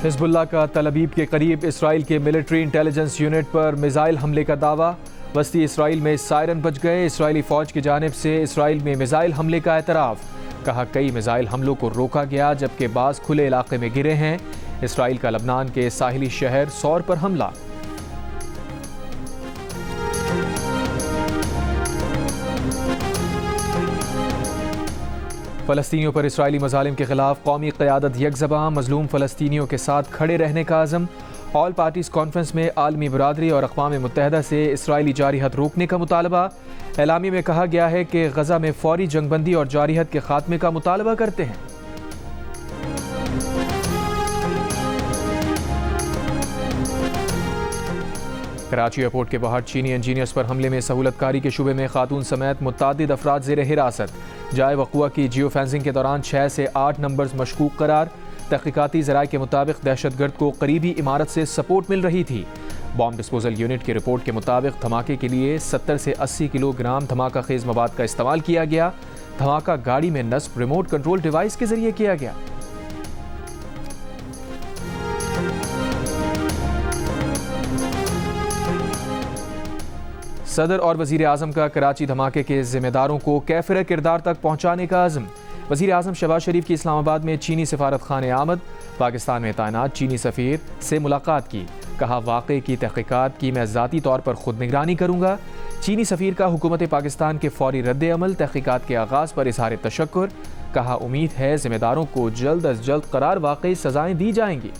Hezbollah का तल अबीब के करीब इसराइल के मिलिट्री इंटेलिजेंस यूनिट पर मिसाइल हमले का दावा। वस्ती इसराइल में सायरन बज गए। इसराइली फ़ौज की जानिब से इसराइल में मिसाइल हमले का एतराफ़। कहा कई मिसाइल हमलों को रोका गया जबकि बाज़ खुले इलाके में गिरे हैं। इसराइल का लबनान के साहिली शहर सौर पर हमला। फ़लस्तीनियों पर इसराइली मज़ालिम के खिलाफ कौमी क़यादत यकज़बां। मज़लूम फ़लस्तीनियों के साथ खड़े रहने का आज़म। ऑल पार्टीज़ कॉन्फ्रेंस में आलमी बरादरी और अक़वाम मुत्तहदा से इसराइली जारिहत रोकने का मुतालबा। एलामी में कहा गया है कि गज़ा में फ़ौरी जंगबंदी और जारिहत के खात्मे का मुतालबा करते हैं। कराची एयरपोर्ट के बाहर चीनी इंजीनियर्स पर हमले में सहूलतकारी के शुबे में खातून समेत मुतअद्दिद अफराद ज़ेर हिरासत। जाए वक़ुआ की जियो फेंसिंग के दौरान 6 से 8 नंबर्स मशकूक करार। तहक़ीक़ाती ज़राए के मुताबिक दहशतगर्द को करीबी इमारत से सपोर्ट मिल रही थी। बॉम्ब डिस्पोजल यूनिट की रिपोर्ट के मुताबिक धमाके के लिए 70 से 80 किलोग्राम धमाका खेज़ मवाद का इस्तेमाल किया गया। धमाका गाड़ी में नस्ब रिमोट कंट्रोल डिवाइस के जरिए किया गया। सदर और वज़ीर आज़म का कराची धमाके के ज़िम्मेदारों को कैफ़िर किरदार तक पहुँचाने का अज़्म। वज़ीर आज़म शहबाज शरीफ की इस्लामाबाद में चीनी सफारत खाने आमद। पाकिस्तान में तैनात चीनी सफ़ीर से मुलाकात की। कहा वाक़े की तहक़ीक़ात की मैं ज़ाती तौर पर खुद निगरानी करूँगा। चीनी सफ़ीर का हुकूमत पाकिस्तान के फ़ौरी रद्द अमल तहक़ीक़ात के आगाज़ पर इज़हार तशक्कुर। कहा उम्मीद है ज़िम्मेदारों को जल्द अज जल्द करार वाक़ई सज़ाएँ दी जाएंगी।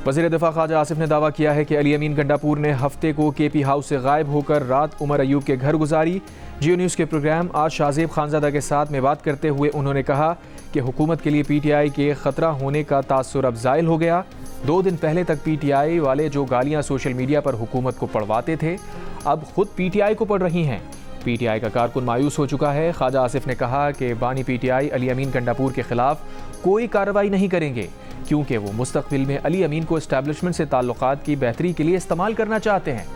वज़ीर दिफ़ा ख्वाजा आसिफ ने दावा किया है कि अली अमीन गंडापुर ने हफ्ते को KP हाउस से गायब होकर रात उमर अयूब के घर गुजारी। जियो न्यूज़ के प्रोग्राम आज शाहज़ेब खानज़ादा के साथ में बात करते हुए उन्होंने कहा कि हुकूमत के लिए PTI के ख़तरा होने का तासुर अब ज़ाइल हो गया। 2 दिन पहले तक PTI वाले जो गालियाँ सोशल मीडिया पर हुकूमत को पढ़वाते थे अब खुद PTI को पढ़ रही हैं। PTI का कारकुन मायूस हो चुका है। ख्वाजा आसिफ ने कहा कि बानी PTI अली अमीन गंडापुर के खिलाफ कोई कार्रवाई नहीं करेंगे क्योंकि वो मुस्तक़बिल में अली अमीन को एस्टैब्लिशमेंट से ताल्लुकात की बेहतरी के लिए इस्तेमाल करना चाहते हैं।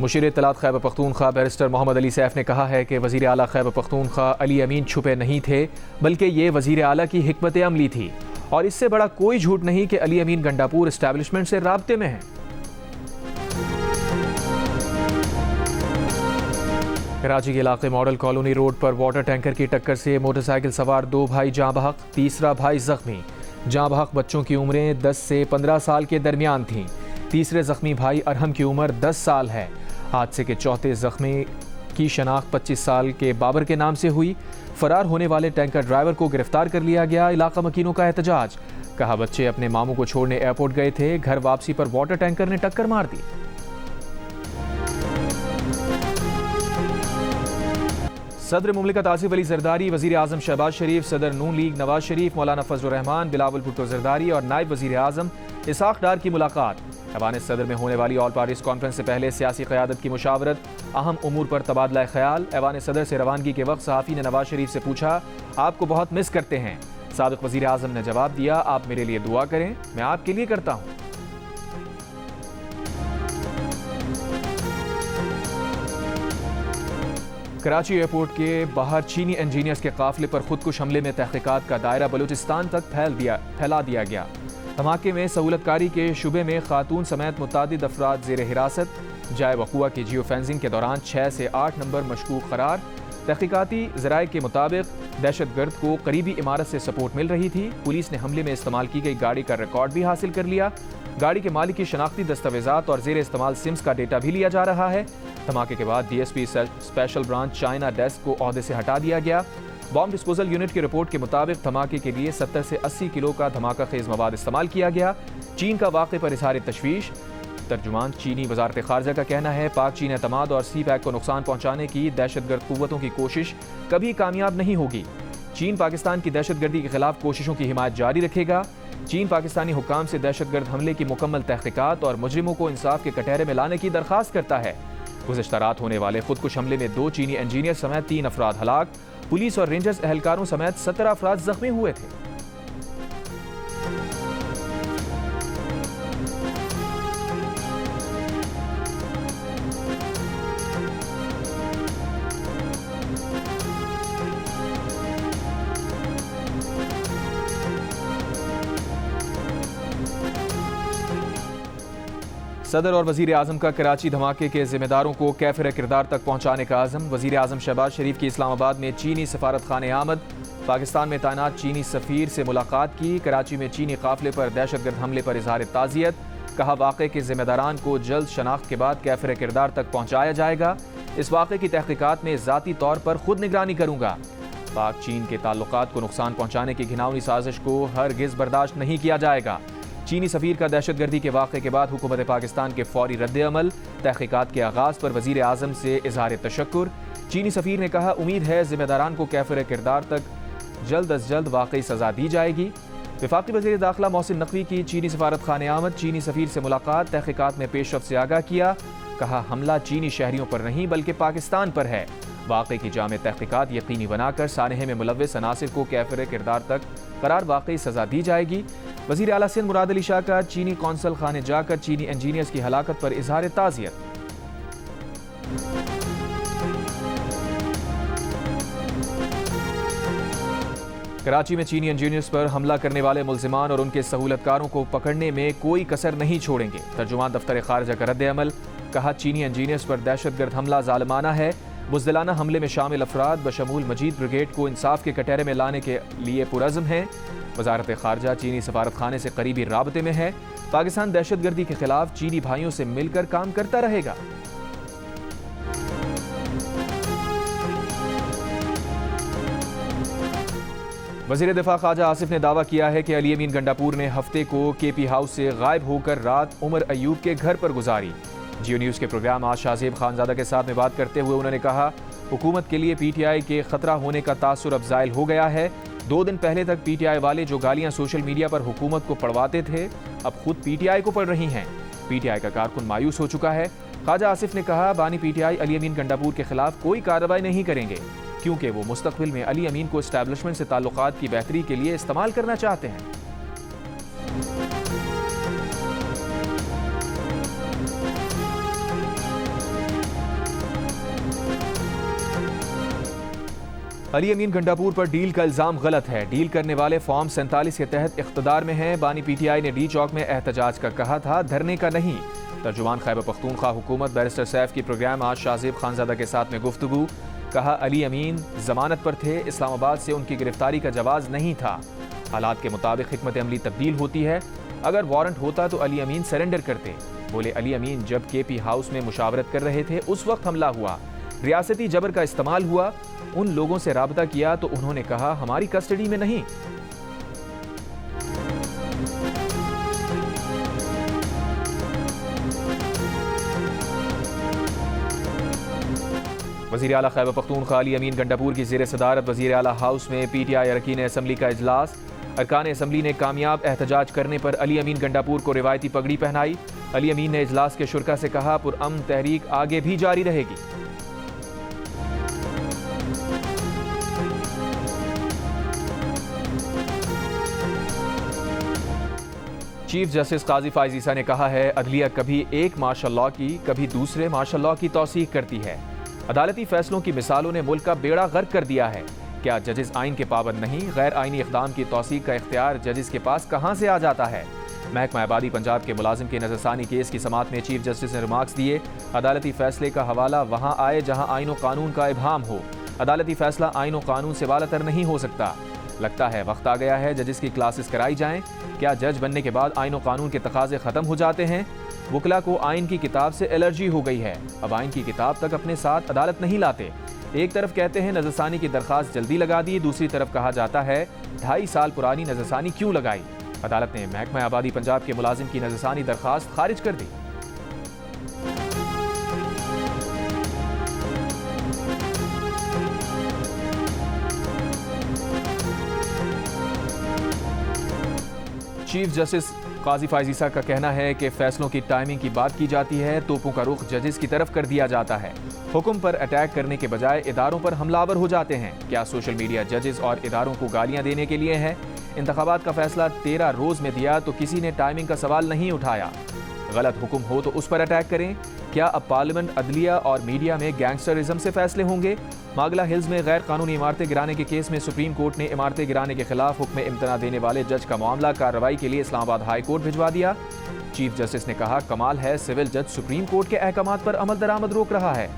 मुशीर इत्तलात खैबर पख्तूनख्वा बैरिस्टर मोहम्मद अली सैफ ने कहा है कि वज़ीर आला खैबर पख्तूनख्वा अली अमीन छुपे नहीं थे बल्कि ये वज़ीर आला की हिकमत अमली थी और इससे बड़ा कोई झूठ नहीं कि अली अमीन गंडापुर एस्टैब्लिशमेंट से राब्ते में है। कराची के इलाके मॉडल कॉलोनी रोड पर वाटर टैंकर की टक्कर से मोटरसाइकिल सवार 2 भाई जाँ बहक, तीसरा भाई जख्मी। जाँ बहक बच्चों की उम्रें 10 से 15 साल के दरमियान थीं। तीसरे जख्मी भाई अरहम की उम्र 10 साल है। हादसे के चौथे जख्मी की शनाख्त 25 साल के बाबर के नाम से हुई। फरार होने वाले टैंकर ड्राइवर को गिरफ्तार कर लिया गया। इलाका मकीनों का एहतजाज। कहा बच्चे अपने मामू को छोड़ने एयरपोर्ट गए थे, घर वापसी पर वाटर टैंकर ने टक्कर मार दी। सदर मुमलिकत आसिफ अली जरदारी, वज़ीर आज़म शहबाज शरीफ, सदर नून लीग नवाज शरीफ, मौलाना फजल रहमान, बिलावल भुट्टो जरदारी और नायब वज़ीर आज़म इसाक डार की मुलाकात। ऐवान सदर में होने वाली ऑल पार्टीज़ कॉन्फ्रेंस से पहले सियासी क़यादत की मुशावरत, अहम उमूर पर तबादला ख्याल। ऐवान सदर से रवानगी के वक्त सहाफ़ी ने नवाज शरीफ से पूछा आपको बहुत मिस करते हैं। साबिक़ वज़ीर आज़म ने जवाब दिया आप मेरे लिए दुआ करें, मैं आपके लिए करता हूँ। कराची एयरपोर्ट के बाहर चीनी इंजीनियर्स के काफिले पर खुदकुश हमले में तहक़ीक़ात का दायरा बलूचिस्तान तक फैला दिया गया। धमाके में सहूलतकारी के शुबे में खातून समेत मुतअद्दिद अफराद ज़ेर हिरासत। जाए वक़ुआ की जियो फेंसिंग के दौरान 6 से 8 नंबर मशकूक करार। तहक़ीक़ाती ज़राए के मुताबिक दहशतगर्द को करीबी इमारत से सपोर्ट मिल रही थी। पुलिस ने हमले में इस्तेमाल की गई गाड़ी का रिकॉर्ड भी हासिल कर लिया। गाड़ी के मालिक की शनाख्ती दस्तावेज़ात और ज़ेर इस्तेमाल सिम्स का डेटा भी लिया जा रहा है। धमाके के बाद DSP special branch China desk को ओहदे से हटा दिया गया। बॉम्ब डिस्पोजल यूनिट की रिपोर्ट के मुताबिक धमाके के लिए 70 से 80 किलो का धमाका खेज़ मवाद इस्तेमाल किया गया। चीन का वाक़े पर इज़हार तशवीश। तर्जुमान चीनी वज़ारत ख़ारजा का कहना है पाक चीन एतमाद और CPEC को नुकसान पहुँचाने की दहशतगर्द क़ुव्वतों की कोशिश कभी कामयाब नहीं होगी। चीन पाकिस्तान की दहशतगर्दी के खिलाफ कोशिशों की हिमायत जारी रखेगा। चीन पाकिस्तानी हुक्काम से दहशतगर्द हमले की मुकम्मल तहक़ीक़ात और मुजरिमों को इंसाफ के कटहरे में लाने की दरख्वास्त करता है। गुज़श्ता रात होने वाले खुदकुश हमले में 2 चीनी इंजीनियर समेत 3 अफराद हलाक। पुलिस और रेंजर्स एहलकारों समेत 17 अफराद जख्मी हुए थे। सदर और वजीर आजम का कराची धमाके के जिम्मेदारों को कैफिर किरदार तक पहुंचाने का आज़म। वजीर आजम शहबाज शरीफ की इस्लामाबाद में चीनी सफारत खाने आमद। पाकिस्तान में तैनात चीनी सफ़ीर से मुलाकात की। कराची में चीनी काफिले पर दहशतगर्द हमले पर इजहार ताज़ियत। कहा वाक़े के जिम्मेदारान को जल्द शनाख्त के बाद कैफिर किरदार तक पहुँचाया जाएगा। इस वाक़े की तहकीकात में ज़ाती तौर पर खुद निगरानी करूँगा। पाक चीन के ताल्लुकात को नुकसान पहुँचाने की घिनौनी साजिश को हरगिज़ बर्दाश्त नहीं किया जाएगा। चीनी सफ़ीर का दहशतगर्दी के वाक़े के बाद हुकूमत पाकिस्तान के फौरी रद्द अमल। तहकीकात के आगाज़ पर वज़ीर आज़म से इज़हार तशक्कुर। चीनी सफ़ीर ने कहा उम्मीद है जिम्मेदारान को कैफिर किरदार तक जल्द अज जल्द वाकई सज़ा दी जाएगी। वफाकी वज़ीर दाखिला मोहसिन नकवी की चीनी सफारत खाने आमद। चीनी सफ़ीर से मुलाकात। तहकीकात में पेशरफ से आगाह किया। कहा हमला चीनी शहरियों पर नहीं बल्कि पाकिस्तान पर है। वाक़े की जामे तहकीकात यकीनी बनाकर सानहे में मुलव्वस अनासिर को कैफिर किरदार तक करार वाकई सज़ा दी जाएगी। वज़ीर आला सिंध मुराद अली शाह का चीनी कौंसल खाने जाकर चीनी इंजीनियर्स की हलाकत पर इजहार ताज़ियत। कराची में चीनी इंजीनियर्स पर हमला करने वाले मुल्जिमान और उनके सहूलतकारों को पकड़ने में कोई कसर नहीं छोड़ेंगे। तर्जुमान दफ्तर खारजा का रद्द अमल। कहा चीनी इंजीनियर्स पर दहशतगर्द हमला जालिमाना है। बुज़दिलाना हमले में शामिल अफराद बशमूल मजीद ब्रिगेड को इंसाफ के कटहरे में लाने के लिए पुरज़्म हैं। वज़ारत खारजा चीनी सफारत खाने से करीबी राबते में है। पाकिस्तान दहशतगर्दी के खिलाफ चीनी भाइयों से मिलकर काम करता रहेगा। वज़ीर दिफा ख्वाजा आसिफ ने दावा किया है कि अली अमीन गंडापुर ने हफ्ते को केपी हाउस से गायब होकर रात उमर अयूब के घर पर गुजारी। जियो न्यूज़ के प्रोग्राम आज शाहजेब खानजादा के साथ में बात करते हुए उन्होंने कहा हुकूमत के लिए पीटीआई के खतरा होने का तासुर अब ज़ायल हो गया है। 2 दिन पहले तक पीटीआई वाले जो गालियां सोशल मीडिया पर हुकूमत को पढ़वाते थे अब खुद पीटीआई को पढ़ रही हैं। पीटीआई का कारकुन मायूस हो चुका है। ख्वाजा आसिफ ने कहा बानी पीटीआई अली अमीन गंडापुर के खिलाफ कोई कार्रवाई नहीं करेंगे क्योंकि वो मुस्तकबिल में अली अमीन को एस्टैब्लिशमेंट से ताल्लुकात की बेहतरी के लिए इस्तेमाल करना चाहते हैं। अली अमीन गंडापुर पर डील का इल्जाम गलत है। डील करने वाले फॉर्म 47 के तहत इख्तिदार में हैं। बानी पीटीआई ने डी चौक में एहतजाज का कहा था, धरने का नहीं। तर्जुमान खैबर पख्तूनख्वा हुकूमत बैरिस्टर सैफ की प्रोग्राम आज शाहजेब खानजादा के साथ में गुफ्तगू। कहा अली अमीन जमानत पर थे, इस्लामाबाद से उनकी गिरफ्तारी का जवाज़ नहीं था। हालात के मुताबिक हिकमत अमली तब्दील होती है। अगर वारंट होता तो अली अमीन सरेंडर करते। बोले अली अमीन जब केपी हाउस में मुशावरत कर रहे थे उस वक्त हमला हुआ, रियासती जबर का इस्तेमाल हुआ। उन लोगों से राबता किया तो उन्होंने कहा हमारी कस्टडी में नहीं। वज़ीर आला खैबर पख्तूनख्वा अली अमीन गंडापुर की ज़ेर सदारत वज़ीर आला हाउस में पीटीआई अरकान असम्बली का इजलास। अरकान असम्बली ने कामयाब एहतजाज करने पर अली अमीन गंडापुर को रिवायती पगड़ी पहनाई। अली अमीन ने इजलास के शुरका से कहा पुरअमन तहरीक आगे भी जारी रहेगी। चीफ जस्टिस काजी फाइज ईसा ने कहा है अदलिया कभी एक मार्शल लॉ की कभी दूसरे मार्शल लॉ की तौसीक करती है। अदालती फैसलों की मिसालों ने मुल्क का बेड़ा गर्क कर दिया है। क्या जजेस आइन के पाबंद नहीं? गैर आइनी इक़दाम की तौसीक का इख्तियार जजेस के पास कहाँ से आ जाता है? महकमा आबादी पंजाब के मुलाजिम के नजरसानी केस की समाअत में चीफ जस्टिस ने रिमार्क्स दिए। अदालती फैसले का हवाला वहाँ आए जहाँ आइन व कानून का इबहाम हो। अदालती फैसला आइन व कानून से वालातर नहीं हो सकता। लगता है वक्त आ गया है जजेस की क्लासेस कराई जाएं। क्या जज बनने के बाद आइन व कानून के तकाजे ख़त्म हो जाते हैं? वकला को आइन की किताब से एलर्जी हो गई है, अब आइन की किताब तक अपने साथ अदालत नहीं लाते। एक तरफ कहते हैं नजरसानी की दरखास्त जल्दी लगा दी, दूसरी तरफ कहा जाता है 2.5 साल पुरानी नजरसानी क्यों लगाई। अदालत ने महकमा आबादी पंजाब के मुलाजिम की नजरसानी दरखास्त खारिज कर दी। चीफ जस्टिस काजी फाइज ईसा का कहना है कि फैसलों की टाइमिंग की बात की जाती है, तोपों का रुख जजेस की तरफ कर दिया जाता है। हुक्म पर अटैक करने के बजाय इदारों पर हमलावर हो जाते हैं। क्या सोशल मीडिया जजेस और इदारों को गालियां देने के लिए है? इंतखाबात का फैसला 13 रोज में दिया तो किसी ने टाइमिंग का सवाल नहीं उठाया। गलत हुक्म हो तो उस पर अटैक करें। क्या अब पार्लियामेंट, अदलिया और मीडिया में गैंगस्टरिज्म से फैसले होंगे? मागला हिल्स में गैर कानूनी इमारतें गिराने के केस में सुप्रीम कोर्ट ने इमारतें गिराने के खिलाफ हुक्म इम्तना देने वाले जज का मामला कार्रवाई के लिए इस्लामाबाद हाई कोर्ट भिजवा दिया। चीफ जस्टिस ने कहा, कमाल है, सिविल जज सुप्रीम कोर्ट के अहकामात पर अमल दरामद रोक रहा है।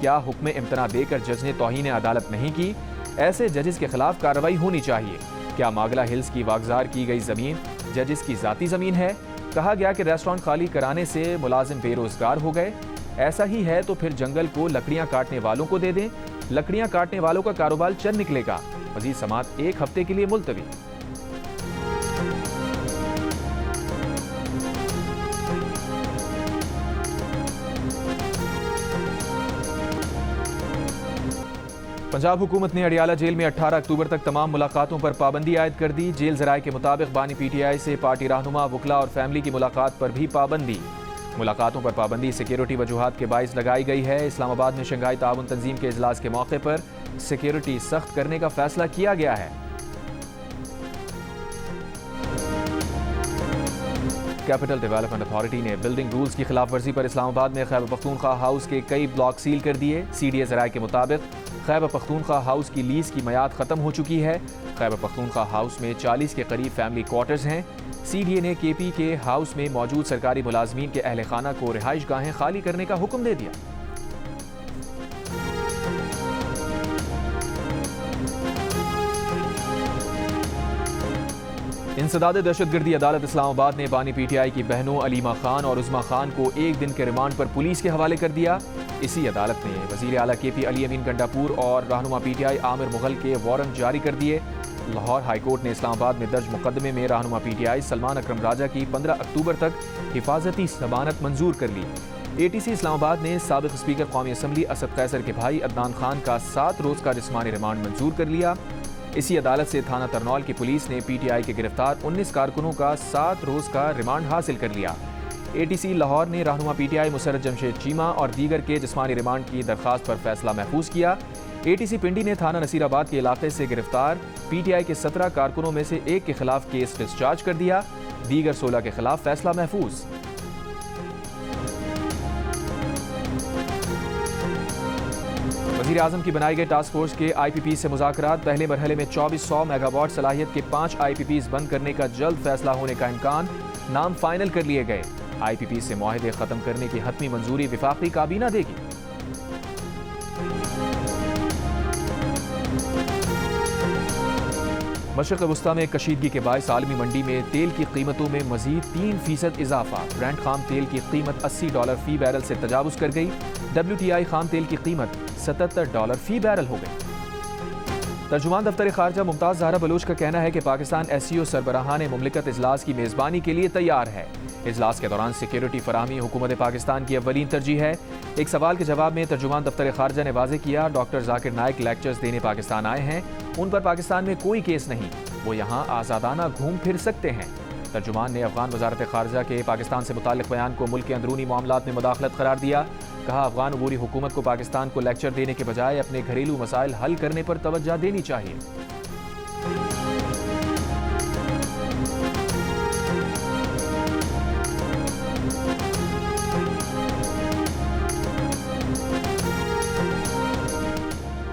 क्या हुक्म इम्तना देकर जज ने तौहीन अदालत नहीं की? ऐसे जजेस के खिलाफ कार्रवाई होनी चाहिए। क्या मागला हिल्स की वागजार की गई जमीन जजेस की जाती जमीन है? कहा गया कि रेस्टोरेंट खाली कराने से मुलाजिम बेरोजगार हो गए। ऐसा ही है तो फिर जंगल को लकड़ियां काटने वालों को दे दें, लकड़ियां काटने वालों का कारोबार चल निकलेगा। मजीद समाअत 1 हफ्ते के लिए मुलतवी। पंजाब हुकूमत ने अडियाला जेल में 18 अक्टूबर तक तमाम मुलाकातों पर पाबंदी आयद कर दी। जेल ज़राए के मुताबिक बानी PTI से पार्टी रहनुमा, वकला और फैमिली की मुलाकात पर भी पाबंदी। मुलाकातों पर पाबंदी सिक्योरिटी वजूहात के बाइस लगाई गई है। इस्लामाबाद में शंघाई ताउन तंजीम के इजलास के मौके पर सिक्योरिटी सख्त करने का फैसला किया गया है। कैपिटल डेवलपमेंट अथॉरिटी ने बिल्डिंग रूल्स की खिलाफ वर्जी पर इस्लामाबाद में खैबर पख्तूनख्वा हाउस के कई ब्लॉक सील कर दिए। CDA ज़राए के मुताबिक खैबर पख्तूनख्वा हाउस की लीज की मियाद ख़त्म हो चुकी है। खैबर पख्तूनख्वा हाउस में 40 के करीब फैमिली क्वार्टर्स हैं। CDA ने KP के हाउस में मौजूद सरकारी मुलाजमीन के अहल खाना को रिहाइश गाहें खाली करने का हुक्म दे दिया। इंसदाद दहशतगर्दी अदालत इस्लामाबाद ने बानी PTI की बहनों अलीमा खान और उज़मा खान को 1 दिन के रिमांड पर पुलिस के हवाले कर दिया। इसी अदालत ने वज़ीर आला KP अली अमीन गंडापुर और रहनुमा PTI आमिर मुगल के वारंट जारी कर दिए। लाहौर हाई कोर्ट ने इस्लामाबाद में दर्ज मुकदमे में रहनुमा PTI सलमान अकरम राजा की 15 अक्टूबर तक हिफाजती जमानत मंजूर कर ली। ATC इस्लामाबाद ने साबिक स्पीकर कौमी असम्बली असद कैसर के भाई अदनान खान का 7 रोज़ का जिस्मानी रिमांड मंजूर कर लिया। इसी अदालत से थाना तरनौल की पुलिस ने PTI के गिरफ्तार 19 कारकुनों का 7 रोज़ का रिमांड हासिल कर लिया। ATC लाहौर ने रहनुमा PTI मुसर्रत जमशेद चीमा और दीगर के जिस्मानी रिमांड की दरख्वास्त पर फैसला महफूज किया। ATC पिंडी ने थाना नसीराबाद के इलाके से गिरफ्तार PTI के 17 कारकुनों में से 1 के खिलाफ केस डिस्चार्ज कर दिया। दीगर 16 के खिलाफ फैसला महफूज। वज़ीर आज़म की बनाई गई टास्क फोर्स के IPP से मुज़ाकरात। पहले मरहले में 2400 मेगावाट सलाहियत के 5 IPPs बंद करने का जल्द फैसला होने का इम्कान। नाम फाइनल कर लिए गए। IPP से मुआहदे ख़त्म करने की हतमी मंजूरी विफाक़ी काबीना देगी। मशरिक़ वस्ता में कशीदगी के बायस आलमी मंडी में तेल की कीमतों में मजीद 3% इजाफा। ब्रेंट खाम तेल की कीमत $80 फी बैरल से तजावुज़ कर गई। WTI खाम तेल की कीमत $77 फी बैरल हो गई। तर्जुमान दफ्तर खारजा मुमताज़ ज़हरा बलोच का कहना है कि पाकिस्तान SCO सरबराहान मुमलिकत इजलास की मेज़बानी के लिए तैयार है। इजलास के दौरान सिक्योरिटी फराहमी हुकूमत पाकिस्तान की अव्वलीन तरजीह है। एक सवाल के जवाब में तर्जुमान दफ्तर खारजा ने वाज़ेह किया, डॉक्टर जाकिर नाइक लेक्चर्स देने पाकिस्तान आए हैं, उन पर पाकिस्तान में कोई केस नहीं, वो यहाँ आज़ादाना घूम फिर सकते हैं। तर्जुमान ने अफगान वजारत खारजा के पाकिस्तान से मुताल्लिक़ बयान को मुल्क के अंदरूनी मामलात में मुदाखलत करार दिया। कहा, अफगान अबूरी हुकूमत को पाकिस्तान को लेक्चर देने के बजाय अपने घरेलू मसाइल हल करने पर तवज्जो देनी चाहिए।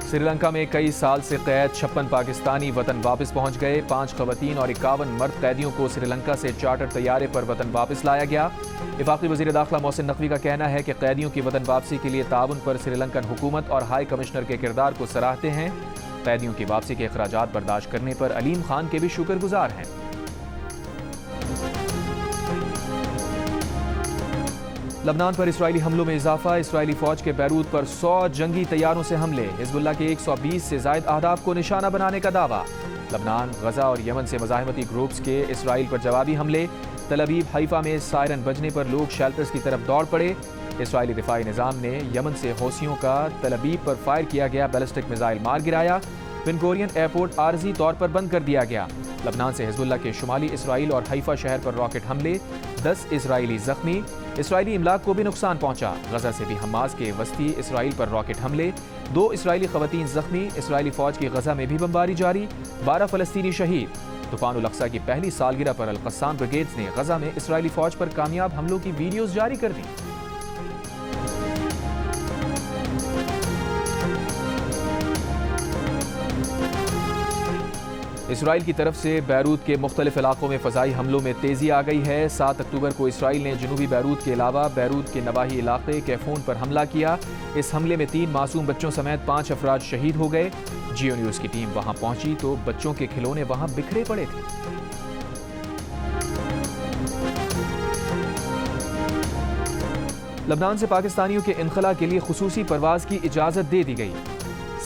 श्रीलंका में कई साल से कैद 56 पाकिस्तानी वतन वापस पहुंच गए। 5 खवातीन और 51 मर्द कैदियों को श्रीलंका से चार्टर तैयारे पर वतन वापस लाया गया। वफाकी वज़ीर दाखिला मोहसिन नकवी का कहना है कि कैदियों की वतन वापसी के लिए ताउन पर श्रीलंकन हुकूमत और हाई कमिश्नर के किरदार को सराहते हैं। कैदियों की वापसी के अखराजात बर्दाश्त करने पर अलीम खान के भी शुक्रगुजार हैं। लबनान पर इसराइली हमलों में इजाफा। इसराइली फौज के बैरूत पर 100 जंगी तैयारों से हमले। हिजबुल्लाह के 120 से जायद अहदाफ को निशाना बनाने का दावा। लबनान, गजा और यमन से मज़ाहमती ग्रुप्स के इसराइल पर जवाबी हमले। तल अवीव, हैफा में सायरन बजने पर लोग शेल्टर्स की तरफ दौड़ पड़े। इसराइली दिफाई निज़ाम ने यमन से हौसियों का तल अवीव पर फायर किया गया बैलिस्टिक मिसाइल मार गिराया। बेन गुरियन एयरपोर्ट आर्जी तौर पर बंद कर दिया गया। लबनान से हिजबुल्लाह के शुमाली इसराइल और हैफा शहर पर रॉकेट हमले। 10 इसराइली जख्मी। इसराइली इमलाक को भी नुकसान पहुंचा। गजा से भी हमास के वस्ती इसराइल पर रॉकेट हमले। 2 इसराइली खवातीन जख्मी। इसराइली फौज की गजा में भी बमबारी जारी। 12 फलस्तीनी शहीद। तूफान उल अक्सा की पहली सालगिरह पर अल क़स्साम ब्रिगेड्स ने गजा में इसराइली फौज पर कामयाब हमलों की वीडियोज जारी कर दी। इसराइल की तरफ से बैरूत के मुख्तलिफ इलाकों में फ़ज़ाई हमलों में तेज़ी आ गई है। 7 अक्टूबर को इसराइल ने जनूबी बैरूत के अलावा बैरूत के नवाही इलाके कैफोन पर हमला किया। इस हमले में 3 मासूम बच्चों समेत 5 अफराद शहीद हो गए। जियो न्यूज़ की टीम वहां पहुंची तो बच्चों के खिलौने वहां बिखरे पड़े थे। लबनान से पाकिस्तानियों के इनखला के लिए खुसूसी परवाज की इजाज़त दे दी गई।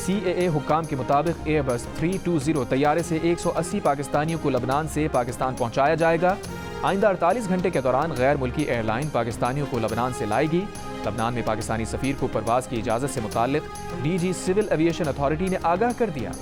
CAA हुक्काम के मुताबिक एयरबस 320 तैयारे से 180 पाकिस्तानियों को लबनान से पाकिस्तान पहुंचाया जाएगा। आइंदा 48 घंटे के दौरान गैर मुल्की एयरलाइन पाकिस्तानियों को लबनान से लाएगी। लबनान में पाकिस्तानी सफ़ीर को परवाज की इजाज़त से मुताल्लिक DG सिविल एविएशन अथॉरिटी ने आगाह कर दिया।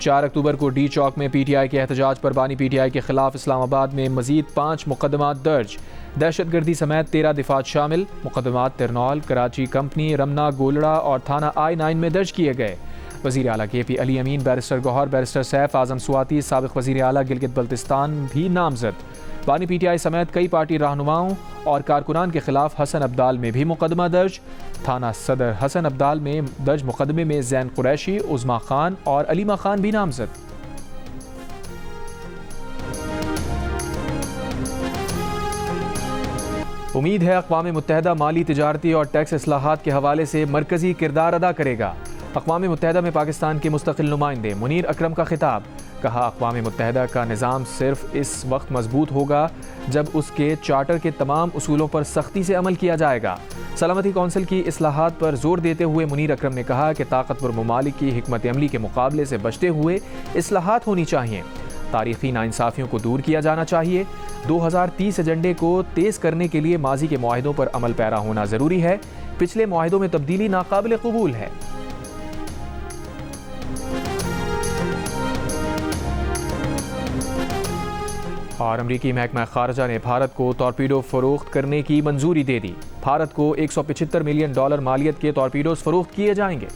4 अक्टूबर को डी चौक में PTI के एहतजाज पर बानी PTI के खिलाफ इस्लामाबाद में मजीद 5 मुकदमात दर्ज। दहशतगर्दी समेत 13 दिफात शामिल। मुकदमात तिरनौल, कराची कंपनी, रमना, गोलड़ा और थाना I-9 में दर्ज किए गए। वज़ीर आला KP अली अमीन, बैरिस्टर गौहर, बैरिस्टर सैफ आज़म स्वाति, साबिक़ वज़ीर आला गिलगित बल्तिस्तान भी नामजद। बानी PTI समेत कई पार्टी रहनुमाओं और कारकुनान के खिलाफ हसन अब्दाल में भी मुकदमा दर्ज। थाना सदर हसन अब्दाल में दर्ज मुकदमे में जैन कुरैशी, उज़मा खान और अलीमा खान भी नामजद। उम्मीद है अक़वाम मुत्तहिदा माली, तिजारती और टैक्स इस्लाहात के हवाले से मरकज़ी किरदार अदा करेगा। अक़वाम मुत्तहिदा में पाकिस्तान के मुस्तक़िल नुमाइंदे मुनीर अकरम का खिताब। कहा, अक़वाम मुत्तहिदा का निज़ाम सिर्फ इस वक्त मजबूत होगा जब उसके चार्टर के तमाम उसूलों पर सख्ती से अमल किया जाएगा। सलामती कौंसिल की इस्लाहात पर जोर देते हुए मुनीर अकरम ने कहा कि ताकतवर ममालिक की हिकमत अमली के मुकाबले से बचते हुए इस्लाहात होनी चाहिए। तारीख़ी नाइंसाफ़ियों को दूर किया जाना चाहिए। 2030 एजेंडे को तेज़ करने के लिए माजी के मुआहिदों पर अमल पैरा होना ज़रूरी है। पिछले मुआहिदों में तब्दीली नाकाबिल कबूल है। और अमरीकी महकमा खारजा ने भारत को टॉर्पीडो फ़रोख्त करने की मंजूरी दे दी। भारत को $175 मिलियन मालियत के टॉर्पीडोज़ फ़रोख्त किए जाएंगे।